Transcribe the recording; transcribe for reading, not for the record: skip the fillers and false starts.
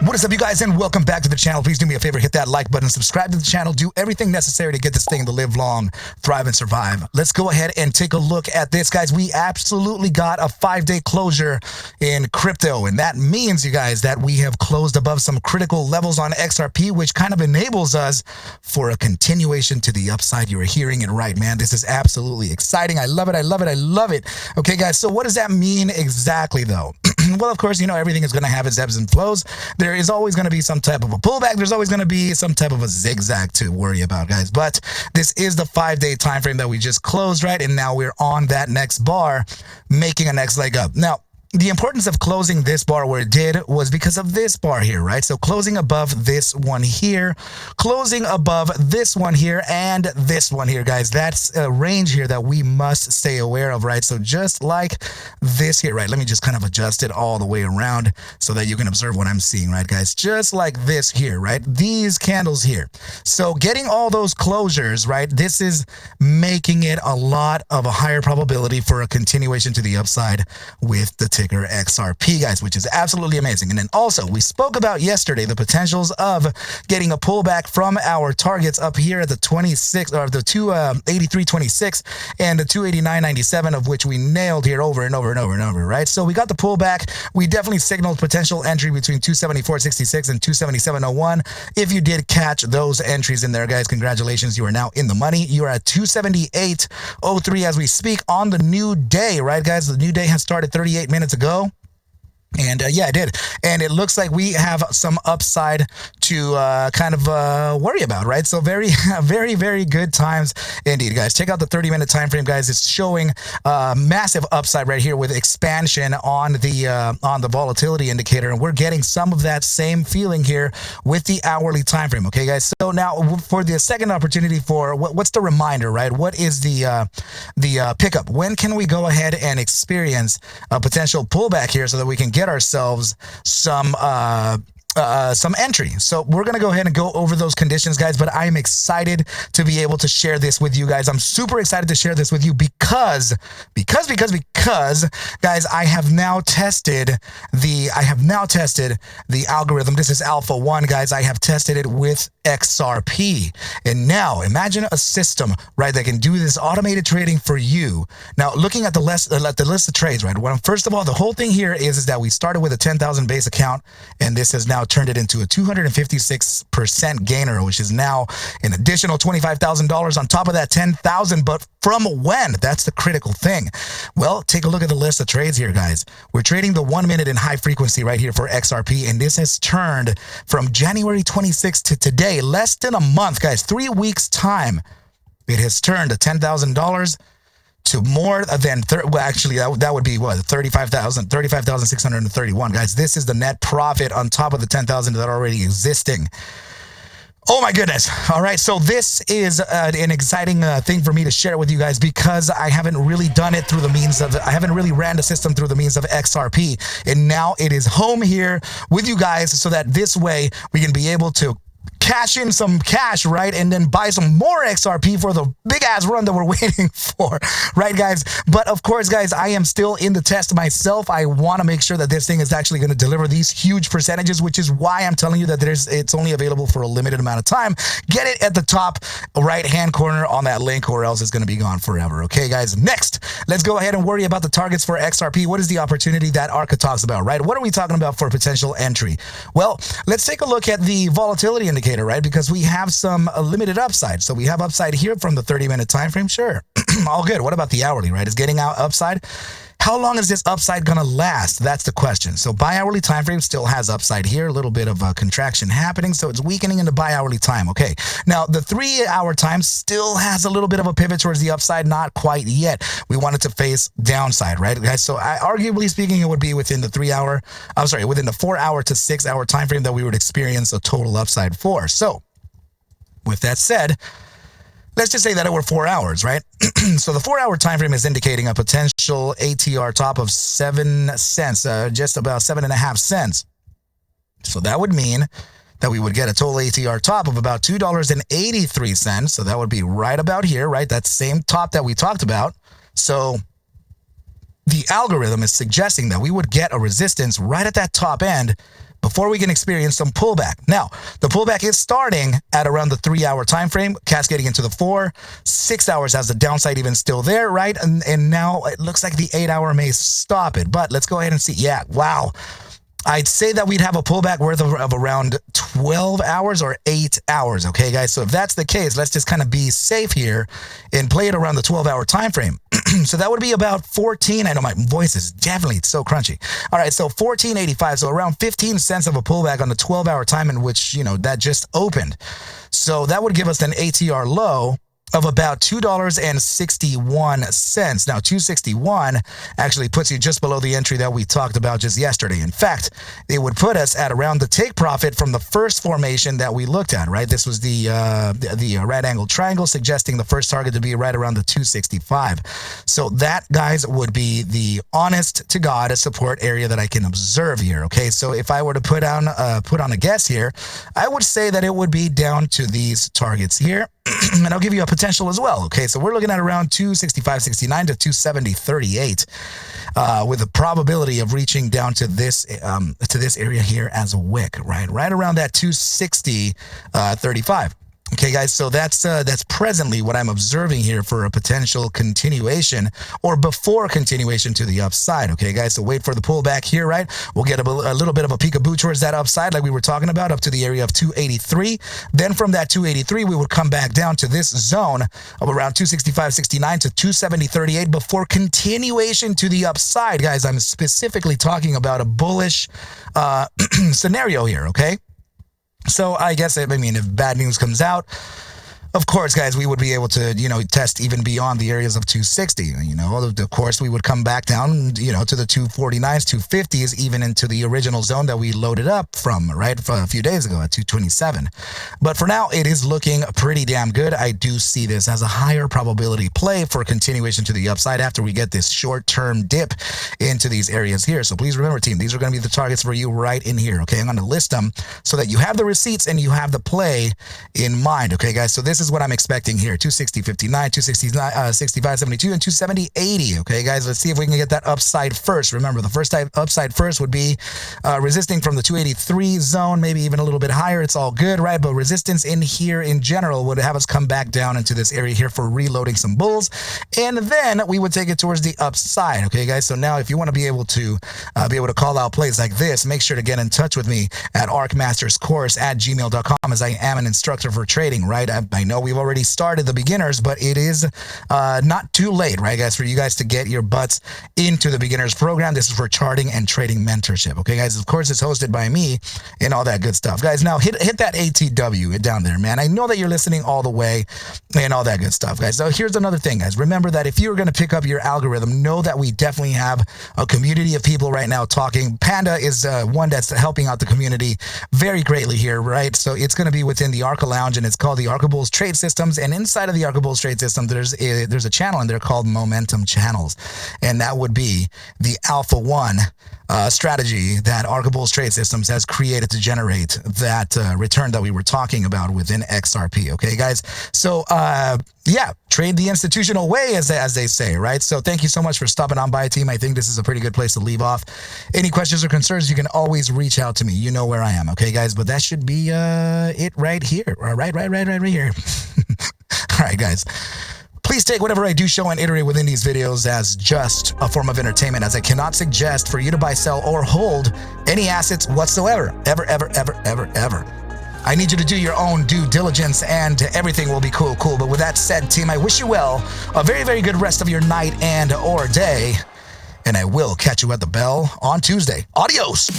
What is up, you guys, and welcome back to the channel. Please do me a favor, hit that like button, subscribe to the channel, do everything necessary to get this thing to live long, thrive, and survive. Let's go ahead and take a look at this, guys. We absolutely got a 5-day closure in crypto, and that means, you guys, that we have closed above some critical levels on XRP, which kind of enables us for a continuation to the upside. You are hearing it right, man. This is absolutely exciting. I love it. I love it. I love it. Okay, guys, so what does that mean exactly, though? Well, of course, you know, everything is going to have its ebbs and flows. There is always going to be some type of a pullback. There's always going to be some type of a zigzag to worry about, guys. But this is the 5-day time frame that we just closed, right? And now we're on that next bar, making a next leg up. Now, the importance of closing this bar where it did was because of this bar here, right? So closing above this one here, closing above this one here, and this one here, guys. That's a range here that we must stay aware of, right? So just like this here, right? Let me just kind of adjust it all the way around so that you can observe what I'm seeing, right, guys? Just like this here, right? These candles here. So getting all those closures, right? This is making it a lot of a higher probability for a continuation to the upside with the ticker XRP, guys, which is absolutely amazing. And then also, we spoke about yesterday the potentials of getting a pullback from our targets up here at the 26 or the 283.26 and the 289.97, of which we nailed here over and over and over and over, right? So we got the pullback. We definitely signaled potential entry between 274.66 and 277.01. If you did catch those entries in there, guys, congratulations, you are now in the money. You are at 278.03 as we speak on the new day, right, guys? The new day has started 38 minutes ago. And yeah, I did. And it looks like we have some upside to kind of worry about, right? So very, very good times indeed, guys. Check out the 30-minute time frame, guys. It's showing massive upside right here with expansion on the volatility indicator, and we're getting some of that same feeling here with the hourly time frame. Okay, guys. So now for the second opportunity, for what's the reminder, right? What is the pickup? When can we go ahead and experience a potential pullback here so that we can get ourselves some entry? So we're going to go ahead and go over those conditions, guys, but I am excited to be able to share this with you guys. I'm super excited to share this with you because guys, I have now tested the algorithm. This is Alpha 1, guys. I have tested it with XRP. And now imagine a system, right, that can do this automated trading for you. Now, looking at the list of trades, right? Well, first of all, the whole thing here is that we started with a 10,000 base account, and this has now turned it into a 256% gainer, which is now an additional $25,000 on top of that 10,000. But from when? That's the critical thing. Well, take a look at the list of trades here, guys. We're trading the 1 minute in high frequency right here for XRP, and this has turned from January 26th to today, less than a month, guys, 3 weeks time. It has turned a $10,000 to more than, well, actually, that would be what, 35,631, guys. This is the net profit on top of the 10,000 that are already existing. Oh my goodness. All right. So this is an exciting thing for me to share with you guys, because I haven't really done it through the means of, I haven't really ran the system through the means of XRP. And now it is home here with you guys so that this way we can be able to cash in some cash, right? And then buy some more XRP for the big ass run that we're waiting for, right, guys? But of course, guys, I am still in the test myself. I want to make sure that this thing is actually going to deliver these huge percentages, which is why I'm telling you that it's only available for a limited amount of time. Get it at the top right-hand corner on that link, or else it's going to be gone forever. Okay, guys? Next, let's go ahead and worry about the targets for XRP. What is the opportunity that ARCa talks about, right? What are we talking about for potential entry? Well, let's take a look at the volatility indicator, right? Because we have some limited upside. So we have upside here from the 30-minute time frame. Sure. All good. What about the hourly, right? Is getting out upside. How long is this upside going to last? That's the question. So bi-hourly time frame still has upside here, a little bit of a contraction happening. So it's weakening in the bi-hourly time. Okay. Now the 3-hour time still has a little bit of a pivot towards the upside. Not quite yet. We want it to face downside, right, guys? So arguably speaking, it would be within the within the 4-hour to 6-hour time frame that we would experience a total upside for. So with that said, let's just say that it were 4 hours, right? So the 4-hour time frame is indicating a potential ATR top of 7 cents, just about 7.5 cents. So that would mean that we would get a total ATR top of about $2.83. So that would be right about here, right? That same top that we talked about. So the algorithm is suggesting that we would get a resistance right at that top end before we can experience some pullback. Now, the pullback is starting at around the 3-hour time frame, cascading into the 4. 6 hours has the downside even still there, right? And now it looks like the 8-hour may stop it. But let's go ahead and see. Yeah, wow. I'd say that we'd have a pullback worth of around 12 hours or 8 hours, okay, guys? So if that's the case, let's just kind of be safe here and play it around the 12-hour time frame. So that would be about 14. I know my voice is definitely so crunchy. All right, so 14.85, so around 15 cents of a pullback on the 12-hour time in which, that just opened. So that would give us an ATR low of about $2.61. Now, 261 actually puts you just below the entry that we talked about just yesterday. In fact, it would put us at around the take profit from the first formation that we looked at, right? This was the right angle triangle, suggesting the first target to be right around the 265. So that, guys, would be the honest to God support area that I can observe here, okay? So if I were to put on a guess here, I would say that it would be down to these targets here. And I'll give you a potential as well. Okay, so we're looking at around 265.69 to 270.38 with a probability of reaching down to this area here as a wick, right around that 260.35. Okay, guys, so that's presently what I'm observing here for a potential continuation or before continuation to the upside. Okay, guys, so wait for the pullback here, right? We'll get a little bit of a peekaboo towards that upside like we were talking about up to the area of 283. Then from that 283, we would come back down to this zone of around 265.69 to 270.38 before continuation to the upside. Guys, I'm specifically talking about a bullish scenario here, okay? So I guess, if bad news comes out, of course, guys, we would be able to, test even beyond the areas of 260. Of course, we would come back down, to the 249s, 250s, even into the original zone that we loaded up from, right, for a few days ago at 227. But for now, it is looking pretty damn good. I do see this as a higher probability play for continuation to the upside after we get this short-term dip into these areas here. So please remember, team, these are going to be the targets for you right in here, okay? I'm going to list them so that you have the receipts and you have the play in mind, okay, guys? So this is what I'm expecting here, 260.59, 265.72, and 270.80. Okay, guys, let's see if we can get that upside first. Remember, the first upside first would be resisting from the 283 zone, maybe even a little bit higher. It's all good, right? But resistance in here in general would have us come back down into this area here for reloading some bulls, and then we would take it towards the upside. Okay, guys, so now if you want to be able to call out plays like this, make sure to get in touch with me at arcmasterscourse@gmail.com, as I am an instructor for trading, right? I know we've already started the beginners, but it is not too late, right, guys, for you guys to get your butts into the beginners program. This is for charting and trading mentorship. Okay, guys, of course, it's hosted by me and all that good stuff. Guys, now hit that ATW down there, man. I know that you're listening all the way and all that good stuff, guys. So here's another thing, guys. Remember that if you're going to pick up your algorithm, know that we definitely have a community of people right now talking. Panda is one that's helping out the community very greatly here, right? So it's going to be within the ARCa Lounge, and it's called the ARCa Bulls Trade Systems, and inside of the ARCa Bulls Trade System, there's a channel in there called Momentum Channels, and that would be the Alpha 1 strategy that ARCa Bulls Trade Systems has created to generate that return that we were talking about within XRP. Okay, guys. So yeah, trade the institutional way, as they say, right? So thank you so much for stopping on by, team. I think this is a pretty good place to leave off. Any questions or concerns, you can always reach out to me. You know where I am, okay, guys? But that should be it right here. Right here. All right, guys. Please take whatever I do show and iterate within these videos as just a form of entertainment, as I cannot suggest for you to buy, sell, or hold any assets whatsoever. Ever. I need you to do your own due diligence, and everything will be cool. But with that said, team, I wish you well, a very, very good rest of your night and or day, and I will catch you at the bell on Tuesday. Adios.